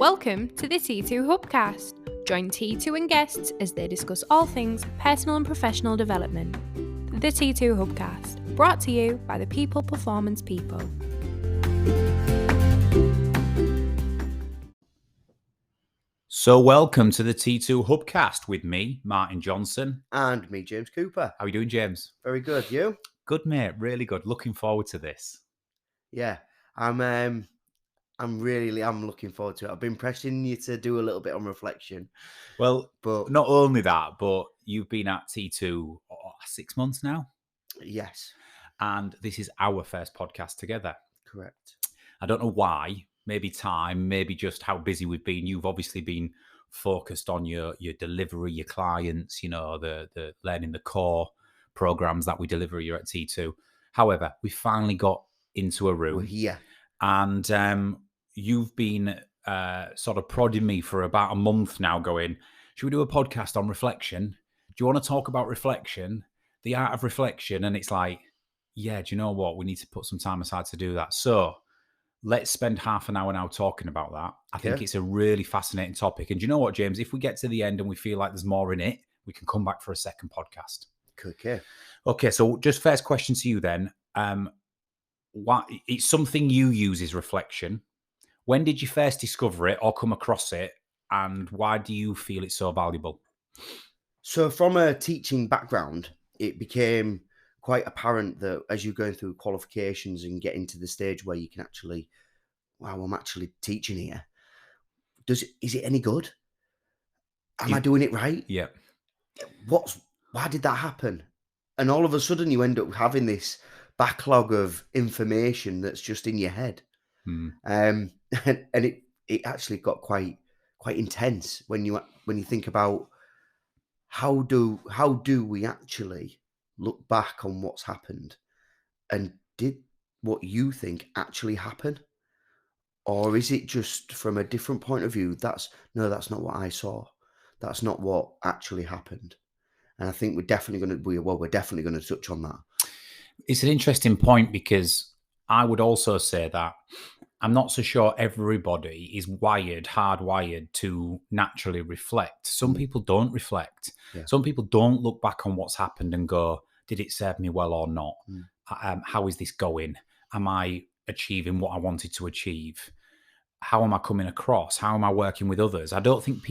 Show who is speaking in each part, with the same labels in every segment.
Speaker 1: Welcome to the T2 Hubcast. Join T2 and guests as they discuss all things personal and professional development. The T2 Hubcast, brought to you by the People Performance People.
Speaker 2: So welcome to the T2 Hubcast with me, Martin Johnson.
Speaker 3: And me, James Cooper.
Speaker 2: How are you doing, James?
Speaker 3: Very good. You?
Speaker 2: Good, mate. Really good. Looking forward to this.
Speaker 3: Yeah. I'm looking forward to it. I've been pressuring you to do a little bit on reflection.
Speaker 2: Well,
Speaker 3: but
Speaker 2: not only that, but you've been at T2 6 months now.
Speaker 3: Yes.
Speaker 2: And this is our first podcast together.
Speaker 3: Correct.
Speaker 2: I don't know why. Maybe time, maybe just how busy we've been. You've obviously been focused on your delivery, your clients, the learning the core programs that we deliver here at T2. However, we finally got into a room.
Speaker 3: We're here.
Speaker 2: And you've been sort of prodding me for about a month now going, should we do a podcast on reflection? Do you want to talk about reflection, the art of reflection? And it's like, yeah, do you know what? We need to put some time aside to do that. So let's spend half an hour now talking about that. I think it's a really fascinating topic. And do you know what, James? If we get to the end and we feel like there's more in it, we can come back for a second podcast. Okay, so just first question to you then. What it's something you use is reflection. When did you first discover it or come across it, and why do you feel it's so valuable?
Speaker 3: So from a teaching background, it became quite apparent that as you're going through qualifications and getting to the stage where you can actually, wow, I'm actually teaching here. Is it any good? Am I doing it right?
Speaker 2: Yeah.
Speaker 3: Why did that happen? And all of a sudden you end up having this backlog of information that's just in your head. And it actually got quite intense when you think about how do we actually look back on what's happened, and did what you think actually happen, or is it just from a different point of view? That's not what I saw. That's not what actually happened. And I think we're definitely going to touch on that.
Speaker 2: It's an interesting point, because I would also say that I'm not so sure everybody is hardwired to naturally reflect. Some people don't reflect.
Speaker 3: Yeah.
Speaker 2: Some people don't look back on what's happened and go, did it serve me well or not? How is this going? Am I achieving what I wanted to achieve? How am I coming across? How am I working with others? I don't think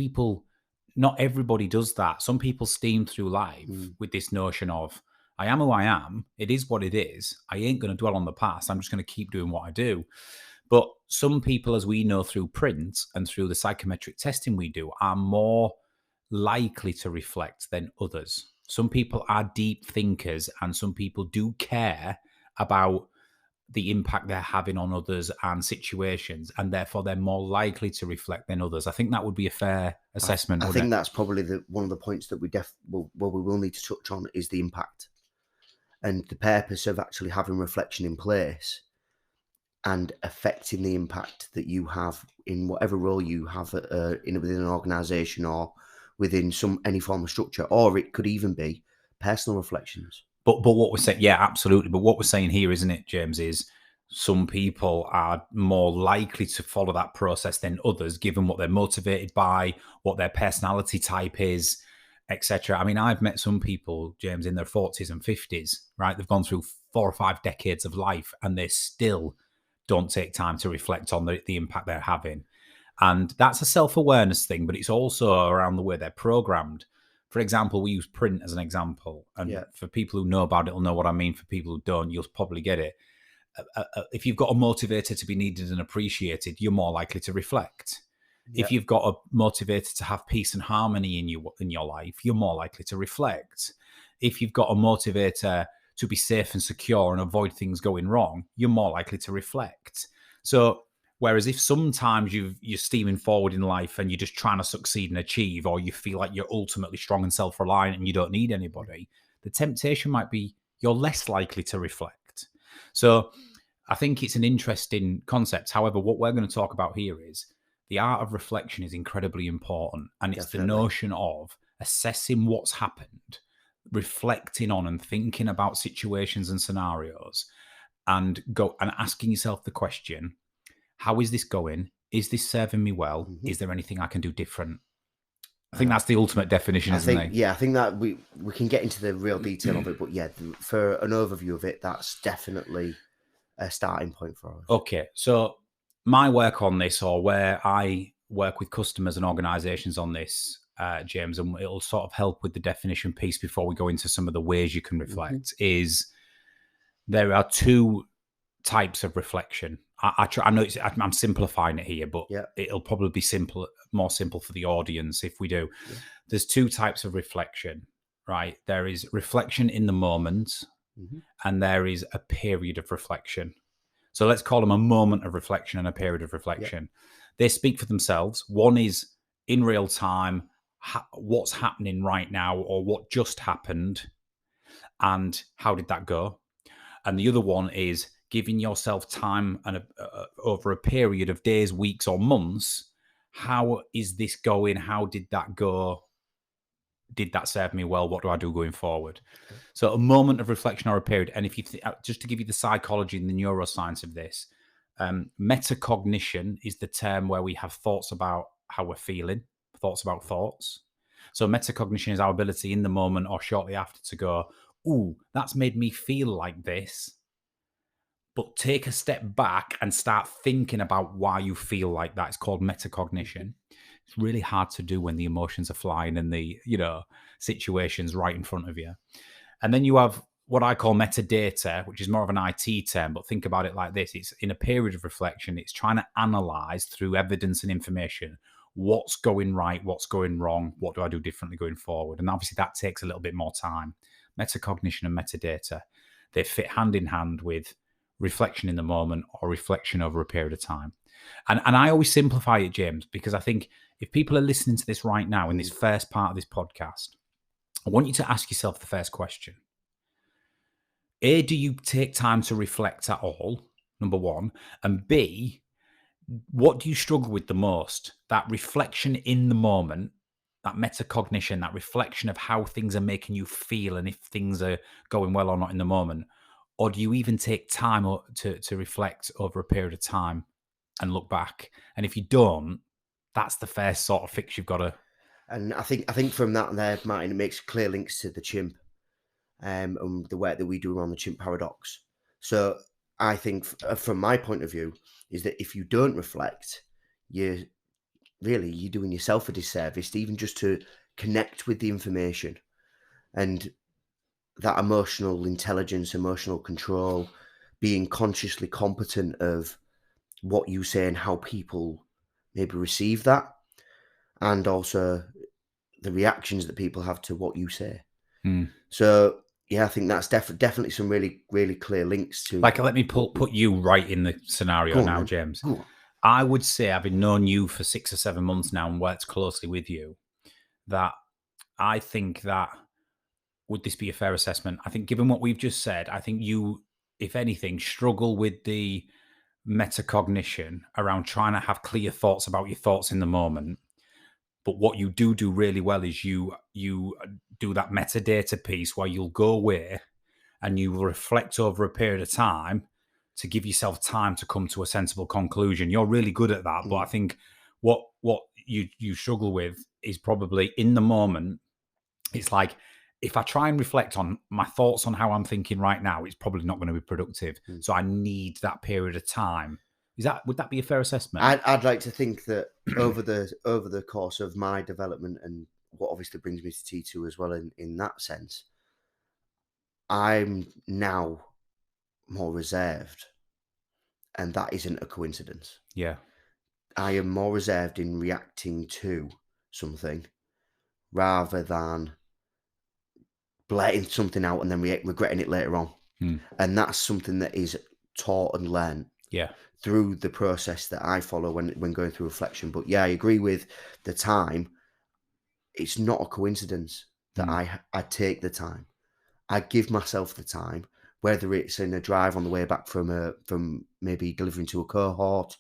Speaker 2: not everybody does that. Some people steam through life with this notion of, I am who I am. It is what it is. I ain't going to dwell on the past. I'm just going to keep doing what I do. But some people, as we know through print and through the psychometric testing we do, are more likely to reflect than others. Some people are deep thinkers, and some people do care about the impact they're having on others and situations, and therefore they're more likely to reflect than others. I think that would be a fair assessment.
Speaker 3: I think that's probably one of the points that we will need to touch on, is the impact and the purpose of actually having reflection in place and affecting the impact that you have in whatever role you have within an organisation or within any form of structure, or it could even be personal reflections.
Speaker 2: But what we're saying, yeah, absolutely. But what we're saying here, isn't it, James, is some people are more likely to follow that process than others, given what they're motivated by, what their personality type is, etc. I mean, I've met some people, James, in their 40s and 50s, right? They've gone through 4 or 5 decades of life, and they still don't take time to reflect on the impact they're having. And that's a self-awareness thing, but it's also around the way they're programmed. For example, we use print as an example. And for people who know about it will know what I mean. For people who don't, you'll probably get it. If you've got a motivator to be needed and appreciated, you're more likely to reflect. If you've got a motivator to have peace and harmony in your life, you're more likely to reflect. If you've got a motivator to be safe and secure and avoid things going wrong, you're more likely to reflect. So whereas if sometimes you're steaming forward in life and you're just trying to succeed and achieve, or you feel like you're ultimately strong and self-reliant and you don't need anybody, the temptation might be you're less likely to reflect. So I think it's an interesting concept. However, what we're going to talk about here is the art of reflection is incredibly important. And it's the notion of assessing what's happened, reflecting on and thinking about situations and scenarios, and asking yourself the question, how is this going? is this serving me well?
Speaker 3: Mm-hmm.
Speaker 2: Is there anything I can do different? I think that's the ultimate definition, isn't it?
Speaker 3: Yeah, I think that we can get into the real detail of it, but yeah, for an overview of it, that's definitely a starting point for us.
Speaker 2: Okay, so my work on this, or where I work with customers and organizations on this, James, and it'll sort of help with the definition piece before we go into some of the ways you can reflect, is there are two types of reflection. I know I'm simplifying it here, but it'll probably be more simple for the audience if we do. Yeah. There's two types of reflection, right? There is reflection in the moment, and there is a period of reflection. So let's call them a moment of reflection and a period of reflection. They speak for themselves. One is in real time, what's happening right now, or what just happened, and how did that go? And the other one is giving yourself time and over a period of days, weeks, or months. How is this going? How did that go? Did that serve me well? What do I do going forward? Okay. So a moment of reflection or a period. And if you just to give you the psychology and the neuroscience of this, metacognition is the term where we have thoughts about how we're feeling, thoughts about thoughts. So metacognition is our ability in the moment or shortly after to go, ooh, that's made me feel like this. But take a step back and start thinking about why you feel like that. It's called metacognition. It's really hard to do when the emotions are flying and the, situation's right in front of you. And then you have what I call metadata, which is more of an IT term, but think about it like this. It's in a period of reflection. It's trying to analyze through evidence and information what's going right, what's going wrong, what do I do differently going forward? And obviously that takes a little bit more time. Metacognition and metadata, they fit hand in hand with reflection in the moment or reflection over a period of time. And I always simplify it, James, because I think if people are listening to this right now in this first part of this podcast, I want you to ask yourself the first question. A, do you take time to reflect at all? Number one. And B, what do you struggle with the most? That reflection in the moment, that metacognition, that reflection of how things are making you feel and if things are going well or not in the moment. Or do you even take time to reflect over a period of time and look back? And if you don't, that's the first sort of fix you've got to.
Speaker 3: And I think from that there, Martin, it makes clear links to the chimp and the work that we do around the chimp paradox. So I think from my point of view is that if you don't reflect, you're doing yourself a disservice, even just to connect with the information and that emotional intelligence, emotional control, being consciously competent of what you say and how people maybe receive that, and also the reactions that people have to what you say. So yeah, I think that's definitely some really, really clear links to.
Speaker 2: Like, let me put you right in the scenario now, man. James. I would say, having known you for 6 or 7 months now and worked closely with you, that I think that, would this be a fair assessment? I think given what we've just said, I think you, if anything, struggle with the metacognition around trying to have clear thoughts about your thoughts in the moment. But what you do really well is you do that metadata piece where you'll go away and you will reflect over a period of time to give yourself time to come to a sensible conclusion. You're really good at that. But I think what you struggle with is probably in the moment. It's like, if I try and reflect on my thoughts on how I'm thinking right now, it's probably not going to be productive. So I need that period of time. Would that be a fair assessment?
Speaker 3: I'd like to think that over the course of my development, and what obviously brings me to T2 as well in that sense, I'm now more reserved, and that isn't a coincidence.
Speaker 2: Yeah.
Speaker 3: I am more reserved in reacting to something rather than blurting something out and then regretting it later on. And that's something that is taught and learned through the process that I follow when going through reflection. But yeah, I agree with the time. It's not a coincidence that I take the time. I give myself the time, whether it's in a drive on the way back from maybe delivering to a cohort,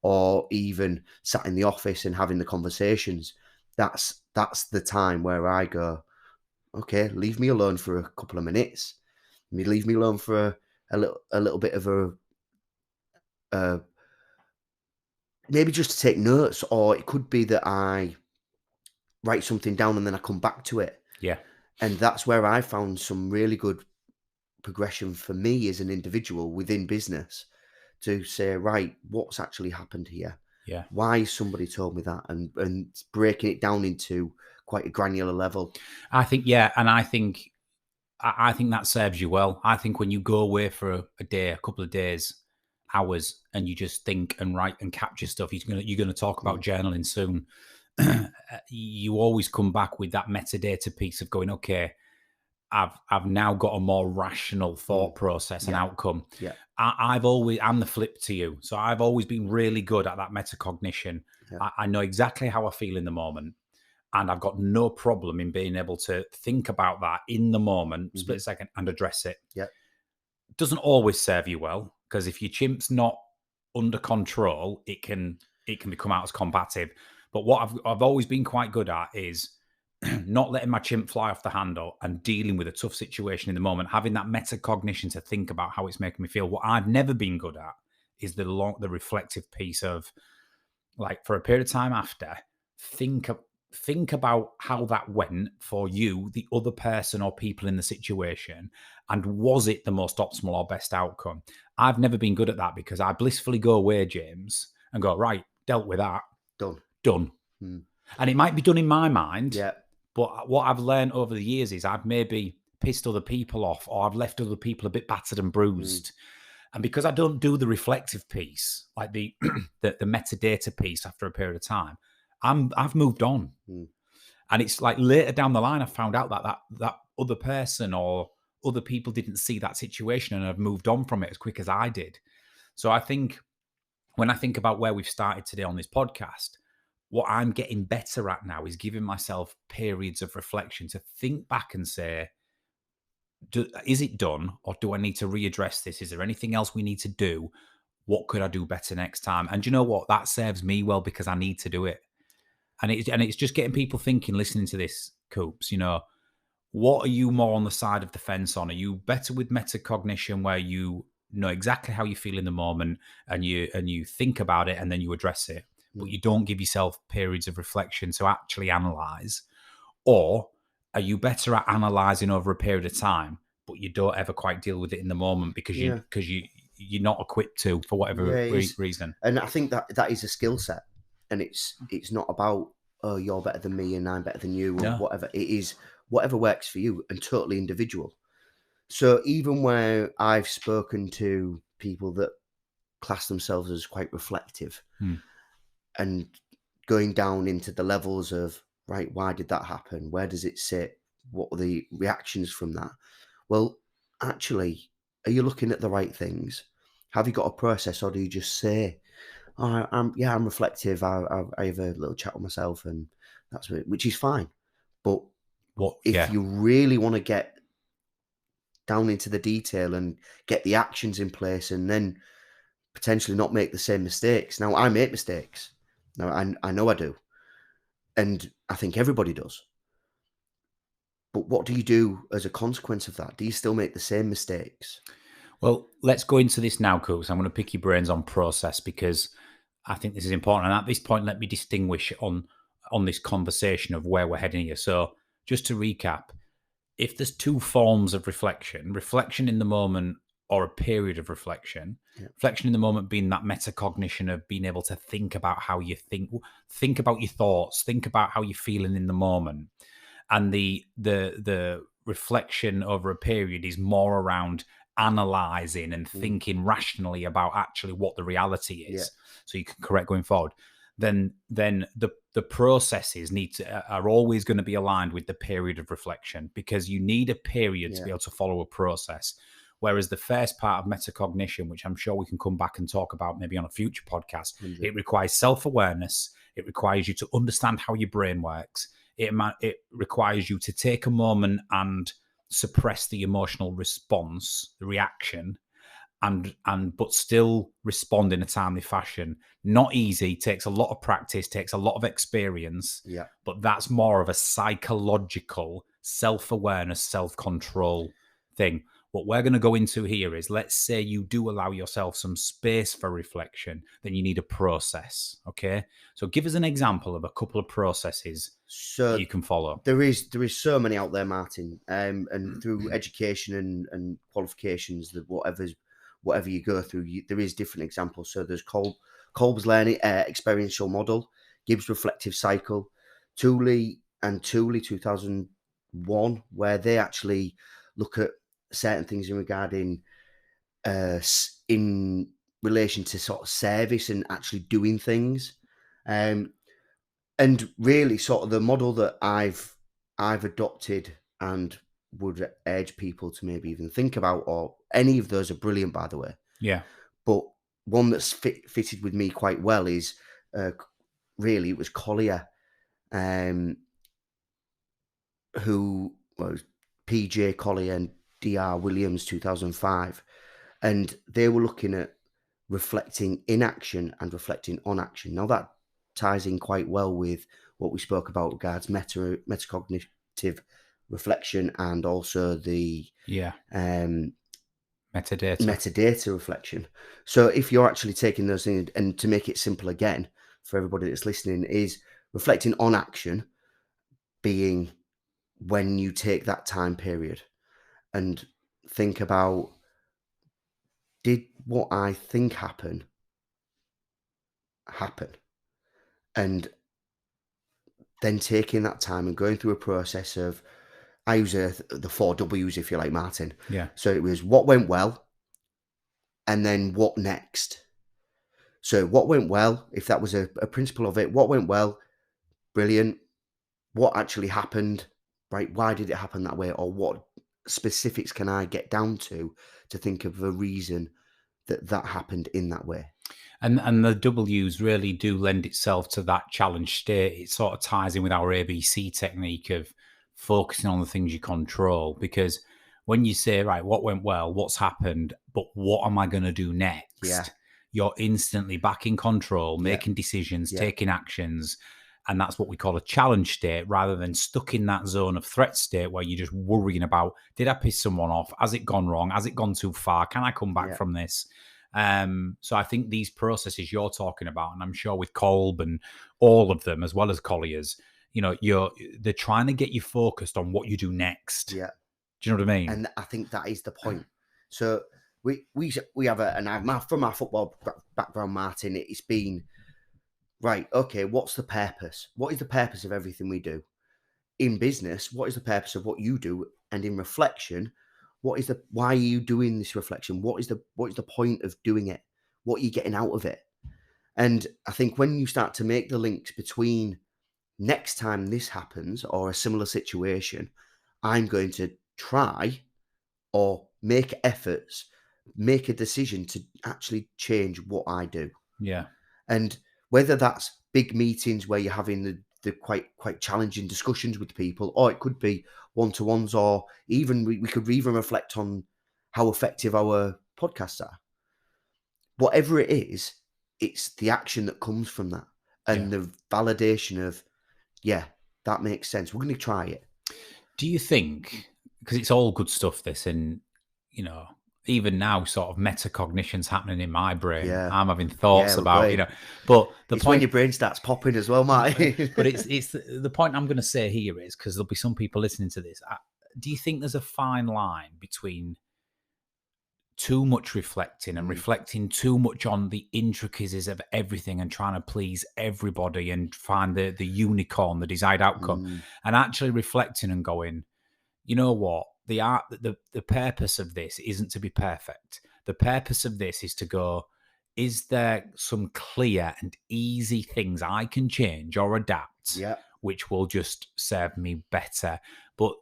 Speaker 3: or even sat in the office and having the conversations. That's the time where I go, okay, leave me alone for a couple of minutes. Leave me alone for a little bit of a maybe just to take notes, or it could be that I write something down and then I come back to it.
Speaker 2: Yeah.
Speaker 3: And that's where I found some really good progression for me as an individual within business to say, right, what's actually happened here?
Speaker 2: Yeah.
Speaker 3: Why somebody told me that, and breaking it down into quite a granular level.
Speaker 2: I think, yeah. And I think that serves you well. I think when you go away for a day, a couple of days, hours, and you just think and write and capture stuff, you're gonna talk about journaling soon. You always come back with that metadata piece of going, okay, I've now got a more rational thought process and outcome.
Speaker 3: Yeah.
Speaker 2: I'm the flip to you. So I've always been really good at that metacognition.
Speaker 3: Yeah.
Speaker 2: I know exactly how I feel in the moment. And I've got no problem in being able to think about that in the moment, split second, and address it.
Speaker 3: Yeah.
Speaker 2: Doesn't always serve you well, because if your chimp's not under control, it can become out as combative. But what I've always been quite good at is not letting my chimp fly off the handle and dealing with a tough situation in the moment, having that metacognition to think about how it's making me feel. What I've never been good at is the reflective piece of, like, for a period of time after, think about how that went for you, the other person or people in the situation, and was it the most optimal or best outcome? I've never been good at that, because I blissfully go away, James, and go, right, dealt with that, done. And it might be done in my mind,
Speaker 3: Yeah.
Speaker 2: but what I've learned over the years is I've maybe pissed other people off, or I've left other people a bit battered and bruised. And because I don't do the reflective piece, like the metadata piece after a period of time, I've moved on. And it's like later down the line, I found out that other person or other people didn't see that situation and have moved on from it as quick as I did. So I think when I think about where we've started today on this podcast, what I'm getting better at now is giving myself periods of reflection to think back and say, is it done, or do I need to readdress this? Is there anything else we need to do? What could I do better next time? And you know what? That serves me well, because I need to do it. And it's just getting people thinking, listening to this, Coops, what are you more on the side of the fence on? Are you better with metacognition, where you know exactly how you feel in the moment and you think about it and then you address it, but you don't give yourself periods of reflection to actually analyze? Or are you better at analyzing over a period of time, but you don't ever quite deal with it in the moment because you're not equipped to, for whatever reason?
Speaker 3: And I think that is a skill set, and it's not about, oh, you're better than me and I'm better than you, or whatever. It is whatever works for you, and totally individual. So even where I've spoken to people that class themselves as quite reflective, and going down into the levels of, right, why did that happen? Where does it sit? What are the reactions from that? Well, actually, are you looking at the right things? Have you got a process, or do you just say, oh, I'm reflective. I have a little chat with myself, and that's it, which is fine. But if you really want to get down into the detail and get the actions in place, and then potentially not make the same mistakes. Now, I make mistakes. Now, I know I do. And I think everybody does. But what do you do as a consequence of that? Do you still make the same mistakes?
Speaker 2: Well, let's go into this now, Cooks. I'm going to pick your brains on process, because I think this is important. And at this point, let me distinguish on this conversation of where we're heading here. So just to recap, if there's two forms of reflection in the moment, or a period of reflection, reflection in the moment being that metacognition of being able to think about how you think about your thoughts, think about how you're feeling in the moment. And the reflection over a period is more around analyzing and thinking rationally about actually what the reality is, so you can correct going forward. Then the processes are always going to be aligned with the period of reflection, because you need a period to be able to follow a process. Whereas the first part of metacognition, which I'm sure we can come back and talk about maybe on a future podcast, it requires self-awareness. It requires you to understand how your brain works. It requires you to take a moment and suppress the emotional response, the reaction, but still respond in a timely fashion. Not easy, takes a lot of practice, takes a lot of experience. But that's more of a psychological self-awareness, self-control thing. What we're going to go into here is, let's say you do allow yourself some space for reflection, then you need a process. Okay. So give us an example of a couple of processes
Speaker 3: So
Speaker 2: you can follow.
Speaker 3: there is so many out there, Martin, and through education and qualifications, that whatever you go through, there is different examples. So there's Kolb's learning experiential model, Gibbs reflective cycle, Tooley 2001, where they actually look at certain things in relation to sort of service and actually doing things. And really, sort of the model that I've adopted and would urge people to maybe even think about, or any of those are brilliant, by the way.
Speaker 2: Yeah.
Speaker 3: But one that's fitted with me quite well is really, it was Collier, who was PJ Collier and DR Williams 2005, and they were looking at reflecting in action and reflecting on action. Now that ties in quite well with what we spoke about regards metacognitive reflection, and also the metadata reflection. So if you're actually taking those things, and to make it simple again for everybody that's listening, is reflecting on action being when you take that time period and think about, did what I think happen? And then taking that time and going through a process of, I use the 4 W's, if you like, Martin.
Speaker 2: Yeah.
Speaker 3: So it was what went well, and then what next. So what went well, if that was a principle of it, what went well, brilliant. What actually happened, right? Why did it happen that way? Or what specifics can I get down to think of a reason that happened in that way?
Speaker 2: And the W's really do lend itself to that challenge state. It sort of ties in with our ABC technique of focusing on the things you control. Because when you say, right, what went well, what's happened, but what am I going to do next?
Speaker 3: Yeah.
Speaker 2: You're instantly back in control, making decisions, taking actions. And that's what we call a challenge state, rather than stuck in that zone of threat state where you're just worrying about, did I piss someone off? Has it gone wrong? Has it gone too far? Can I come back from this? So I think these processes you're talking about, and I'm sure with Kolb and all of them, as well as Collier's, they're trying to get you focused on what you do next.
Speaker 3: Yeah.
Speaker 2: Do you know what I mean?
Speaker 3: And I think that is the point. So we have from our football background, Martin, it's been, right, okay, what's the purpose? What is the purpose of everything we do? In business, what is the purpose of what you do? And in reflection, why are you doing this reflection? What is the point of doing it? What are you getting out of it? And I think when you start to make the links between, next time this happens or a similar situation, I'm going to try or make efforts, make a decision to actually change what I do.
Speaker 2: Yeah.
Speaker 3: And whether that's big meetings where you're having the quite challenging discussions with people, or it could be one-to-ones, or even we could even reflect on how effective our podcasts are. Whatever it is, it's the action that comes from that, and the validation of, that makes sense. We're going to try it.
Speaker 2: Do you think, because it's all good stuff, this, and even now, sort of metacognition's happening in my brain.
Speaker 3: Yeah.
Speaker 2: I'm having thoughts about,
Speaker 3: great.
Speaker 2: But
Speaker 3: it's point, when your brain starts popping as well, Martin.
Speaker 2: But it's the point I'm going to say here is, because there'll be some people listening to this. Do you think there's a fine line between too much reflecting and reflecting too much on the intricacies of everything and trying to please everybody and find the unicorn, the desired outcome, and actually reflecting and going, you know what? The purpose of this isn't to be perfect. The purpose of this is to go, is there some clear and easy things I can change or adapt, which will just serve me better? But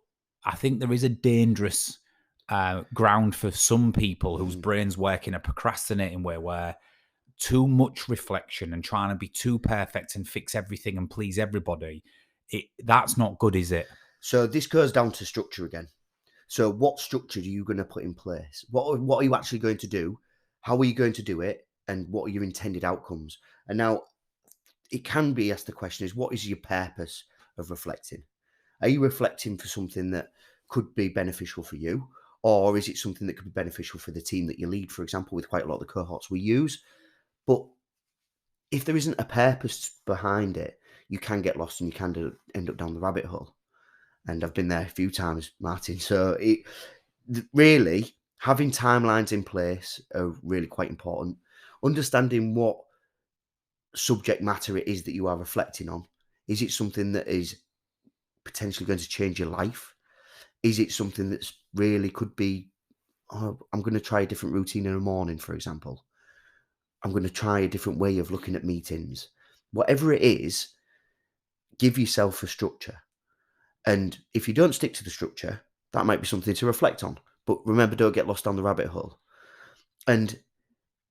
Speaker 2: I think there is a dangerous ground for some people whose brains work in a procrastinating way, where too much reflection and trying to be too perfect and fix everything and please everybody, that's not good, is it?
Speaker 3: So this goes down to structure again. So what structure are you going to put in place? What are you actually going to do? How are you going to do it? And what are your intended outcomes? And now it can be asked, the question is, what is your purpose of reflecting? Are you reflecting for something that could be beneficial for you? Or is it something that could be beneficial for the team that you lead, for example, with quite a lot of the cohorts we use? But if there isn't a purpose behind it, you can get lost and you can end up down the rabbit hole. And I've been there a few times, Martin. So really, having timelines in place are really quite important. Understanding what subject matter it is that you are reflecting on. Is it something that is potentially going to change your life? Is it something that's really could be, oh, I'm going to try a different routine in the morning, for example. I'm going to try a different way of looking at meetings. Whatever it is, give yourself a structure. And if you don't stick to the structure, that might be something to reflect on. But remember, don't get lost down the rabbit hole. And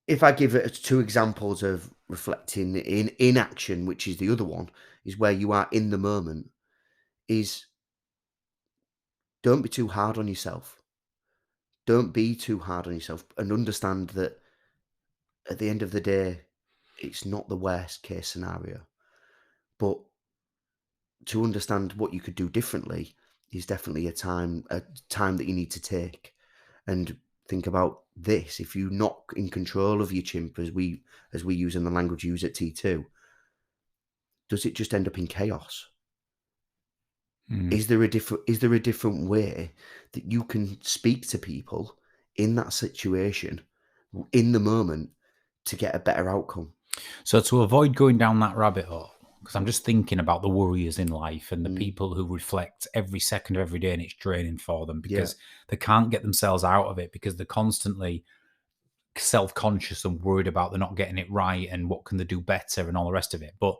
Speaker 3: if I give it 2 examples of reflecting in action, which is the other one, is where you are in the moment, is don't be too hard on yourself. Don't be too hard on yourself, and understand that at the end of the day, it's not the worst case scenario. But to understand what you could do differently is definitely a time that you need to take and think about this. If you're not in control of your chimp, as we use in the language used at T2, does it just end up in chaos? Is there a different way that you can speak to people in that situation, in the moment, to get a better outcome?
Speaker 2: So to avoid going down that rabbit hole, because I'm just thinking about the worriers in life and the people who reflect every second of every day, and it's draining for them because they can't get themselves out of it because they're constantly self-conscious and worried about they're not getting it right and what can they do better and all the rest of it. But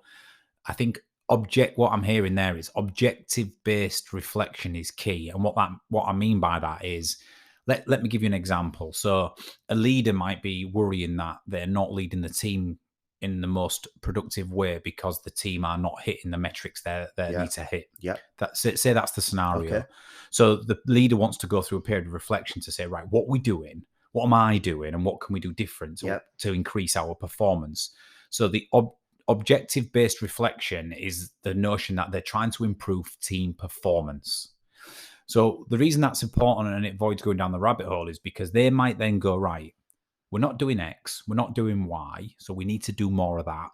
Speaker 2: I think what I'm hearing there is objective-based reflection is key. And what I mean by that is, let me give you an example. So a leader might be worrying that they're not leading the team in the most productive way because the team are not hitting the metrics they need to hit.
Speaker 3: Yeah.
Speaker 2: Say that's the scenario.
Speaker 3: Okay.
Speaker 2: So the leader wants to go through a period of reflection to say, right, what are we doing? What am I doing? And what can we do different to increase our performance? So the objective-based reflection is the notion that they're trying to improve team performance. So the reason that's important and it avoids going down the rabbit hole is because they might then go, right, we're not doing X, we're not doing Y, so we need to do more of that.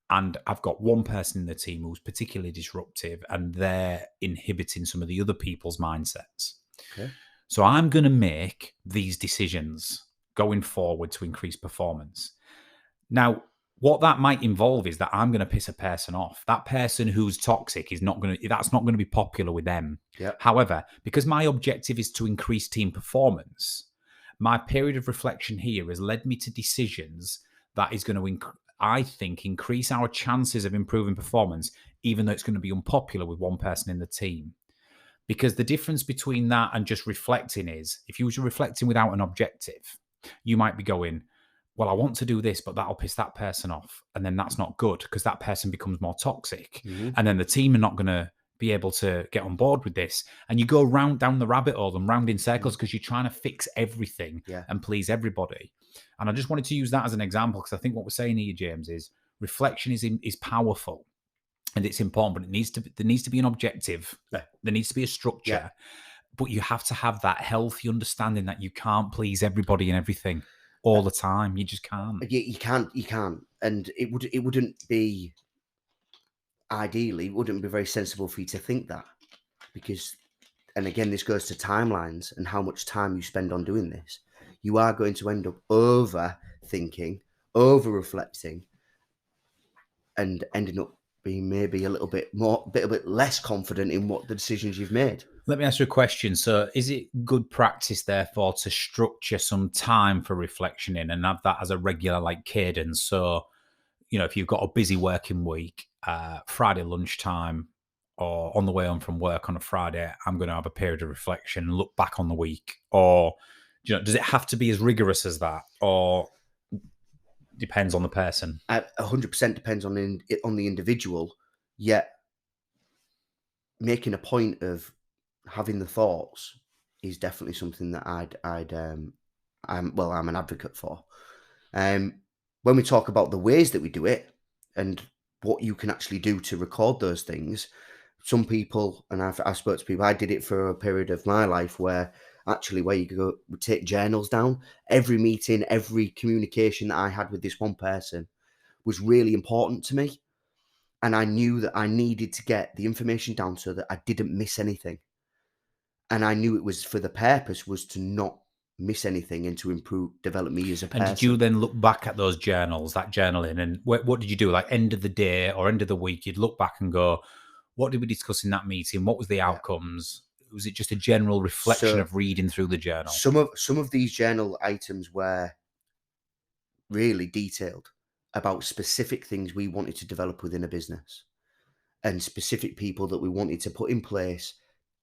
Speaker 2: And I've got one person in the team who's particularly disruptive and they're inhibiting some of the other people's mindsets.
Speaker 3: Okay.
Speaker 2: So I'm going to make these decisions going forward to increase performance. Now, what that might involve is that I'm going to piss a person off. That person who's toxic that's not going to be popular with them.
Speaker 3: Yep.
Speaker 2: However, because my objective is to increase team performance, my period of reflection here has led me to decisions that is going to, I think, increase our chances of improving performance, even though it's going to be unpopular with one person in the team. Because the difference between that and just reflecting is, if you were reflecting without an objective, you might be going, well, I want to do this, but that'll piss that person off. And then that's not good because that person becomes more toxic.
Speaker 3: Mm-hmm.
Speaker 2: And then the team are not going to be able to get on board with this. And you go down the rabbit hole and round in circles because you're trying to fix everything and please everybody. And I just wanted to use that as an example because I think what we're saying here, James, is reflection is powerful and it's important, but there needs to be an objective. Yeah. There needs to be a structure. Yeah. But you have to have that healthy understanding that you can't please everybody and everything all the time. You just can't.
Speaker 3: You can't. And it wouldn't be, ideally, it wouldn't be very sensible for you to think that. Because, and again, this goes to timelines and how much time you spend on doing this. You are going to end up overthinking, over-reflecting, and ending up being maybe a bit less confident in what the decisions you've made.
Speaker 2: Let me ask you a question. So is it good practice, therefore, to structure some time for reflection in and have that as a regular cadence? So, if you've got a busy working week, Friday lunchtime or on the way home from work on a Friday, I'm going to have a period of reflection and look back on the week. Or, does it have to be as rigorous as that? Or depends on the person?
Speaker 3: 100% depends on the individual, yet making a point of having the thoughts is definitely something that I'm an advocate for. When we talk about the ways that we do it and what you can actually do to record those things, some people, and I've spoke to people, I did it for a period of my life where actually where you go take journals down. Every meeting, every communication that I had with this one person was really important to me. And I knew that I needed to get the information down so that I didn't miss anything. And I knew it was for the purpose was to not miss anything and to develop me as a person.
Speaker 2: And did you then look back at those journals, that journaling, and what did you do? Like end of the day or end of the week, you'd look back and go, what did we discuss in that meeting? What was the outcomes? Was it just a general reflection of reading through the journal?
Speaker 3: Some of these journal items were really detailed about specific things we wanted to develop within a business and specific people that we wanted to put in place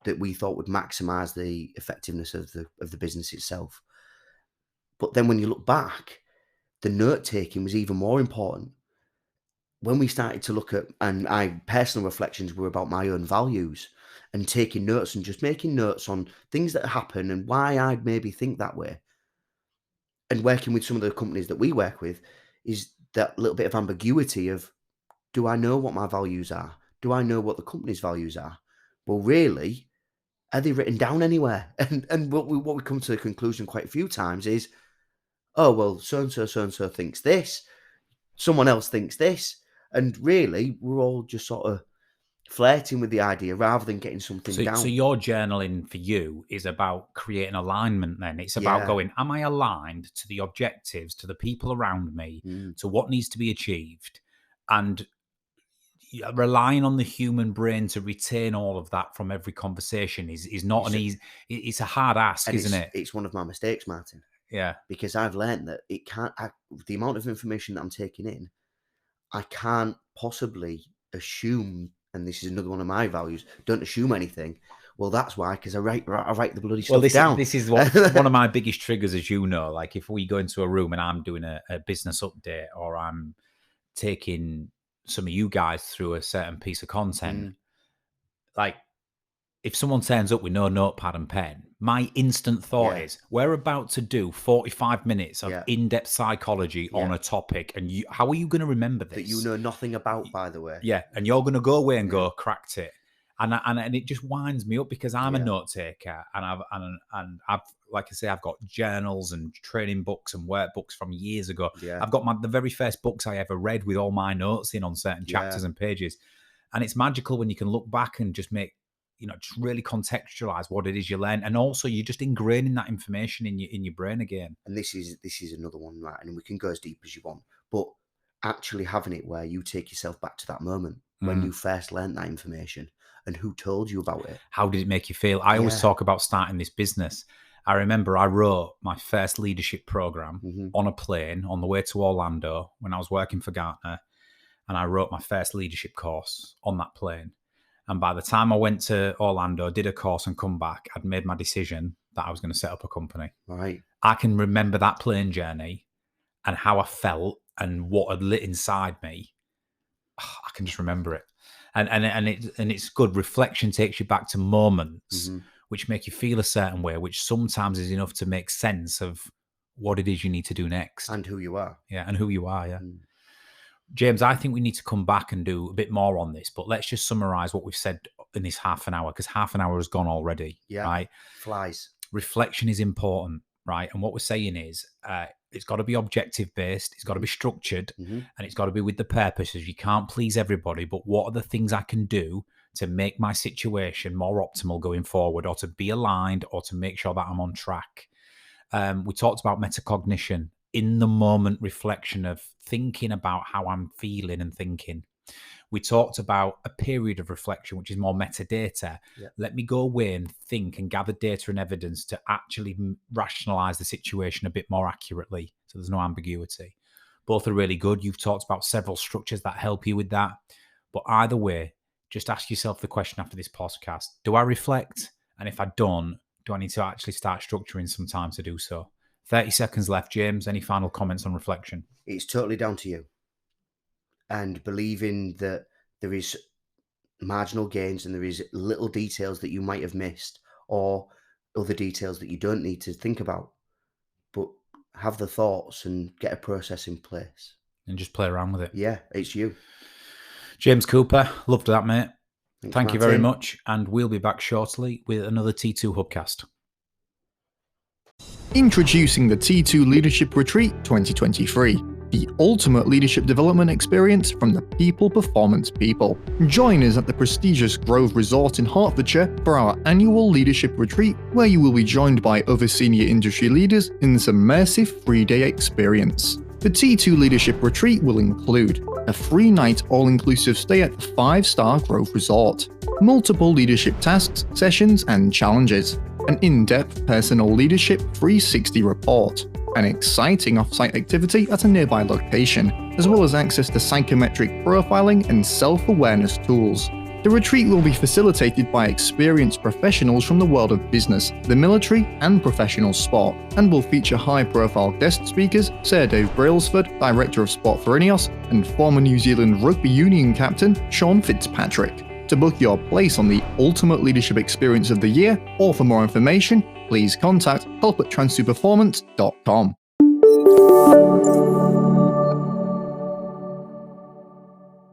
Speaker 3: that we thought would maximize the effectiveness of the business itself. But then when you look back, the note taking was even more important. When we started to look at, and my personal reflections were about my own values and taking notes and just making notes on things that happen and why I'd maybe think that way. And working with some of the companies that we work with is that little bit of ambiguity of, do I know what my values are? Do I know what the company's values are? Well, really, are they written down anywhere? And what we come to a conclusion quite a few times is, oh, well, so-and-so thinks this. Someone else thinks this. And really, we're all just sort of flirting with the idea rather than getting something down.
Speaker 2: So your journaling for you is about creating alignment then. It's about going, am I aligned to the objectives, to the people around me, to what needs to be achieved? And relying on the human brain to retain all of that from every conversation is not an easy, it's a hard ask, isn't it?
Speaker 3: It's one of my mistakes, Martin.
Speaker 2: Yeah.
Speaker 3: Because I've learned that it can't, the amount of information that I'm taking in, I can't possibly assume, and this is another one of my values, don't assume anything. Well, that's why, because I write the bloody stuff down.
Speaker 2: This is one of my biggest triggers, as you know. Like if we go into a room and I'm doing a business update or I'm taking some of you guys through a certain piece of content, like if someone turns up with no notepad and pen, my instant thought is, we're about to do 45 minutes of in-depth psychology on a topic, and how are you going to remember this?
Speaker 3: That you know nothing about, by the way.
Speaker 2: Yeah, and you're going to go away and go, cracked it. And it just winds me up because I'm a note taker, and I've like I say, I've got journals and training books and workbooks from years ago. I've got the very first books I ever read with all my notes in on certain chapters and pages, and it's magical when you can look back and just make, just really contextualize what it is you learn, and also you're just ingraining that information in your brain again.
Speaker 3: And this is another one, right? And we can go as deep as you want, but actually having it where you take yourself back to that moment when you first learned that information and who told you about it.
Speaker 2: How did it make you feel? I always talk about starting this business. I remember I wrote my first leadership program on a plane on the way to Orlando when I was working for Gartner, and I wrote my first leadership course on that plane. And by the time I went to Orlando, did a course and come back, I'd made my decision that I was going to set up a company.
Speaker 3: Right.
Speaker 2: I can remember that plane journey and how I felt and what had lit inside me. I can just remember it. And it's good. Reflection takes you back to moments which make you feel a certain way, which sometimes is enough to make sense of what it is you need to do next.
Speaker 3: And who you are.
Speaker 2: Yeah, and who you are, yeah. James, I think we need to come back and do a bit more on this, but let's just summarize what we've said in this half an hour, because half an hour has gone already, right?
Speaker 3: Flies.
Speaker 2: Reflection is important, right? And what we're saying is it's got to be objective based, it's got to be structured, and it's got to be with the purposes. You can't please everybody, but what are the things I can do to make my situation more optimal going forward, or to be aligned, or to make sure that I'm on track? We talked about metacognition, in the moment reflection of thinking about how I'm feeling and thinking. We talked about a period of reflection, which is more metadata. Let me go away and think and gather data and evidence to actually rationalize the situation a bit more accurately, so there's no ambiguity. Both are really good. You've talked about several structures that help you with that. But either way, just ask yourself the question after this podcast: do I reflect? And if I don't, do I need to actually start structuring some time to do so? 30 seconds left. James, any final comments on reflection?
Speaker 3: It's totally down to you. And believing that there is marginal gains and there is little details that you might have missed, or other details that you don't need to think about, but have the thoughts and get a process in place.
Speaker 2: And just play around with it.
Speaker 3: Yeah, it's you.
Speaker 2: James Cooper, loved that, mate.
Speaker 3: Thanks,
Speaker 2: Thank you very much. And we'll be back shortly with another T2 Hubcast.
Speaker 4: Introducing the T2 Leadership Retreat 2023, the ultimate leadership development experience from the People Performance people. Join us at the prestigious Grove Resort in Hertfordshire for our annual leadership retreat, where you will be joined by other senior industry leaders in this immersive 3-day experience. The T2 Leadership Retreat will include a 3-night all-inclusive stay at the 5-star Grove Resort, multiple leadership tasks, sessions and challenges, an in-depth personal leadership 360 report, an exciting off-site activity at a nearby location, as well as access to psychometric profiling and self-awareness tools. The retreat will be facilitated by experienced professionals from the world of business, the military and professional sport, and will feature high-profile guest speakers Sir Dave Brailsford, Director of Sport for Ineos, and former New Zealand Rugby Union captain Sean Fitzpatrick. To book your place on the ultimate leadership experience of the year, or for more information, please contact help@transsuperformance.com.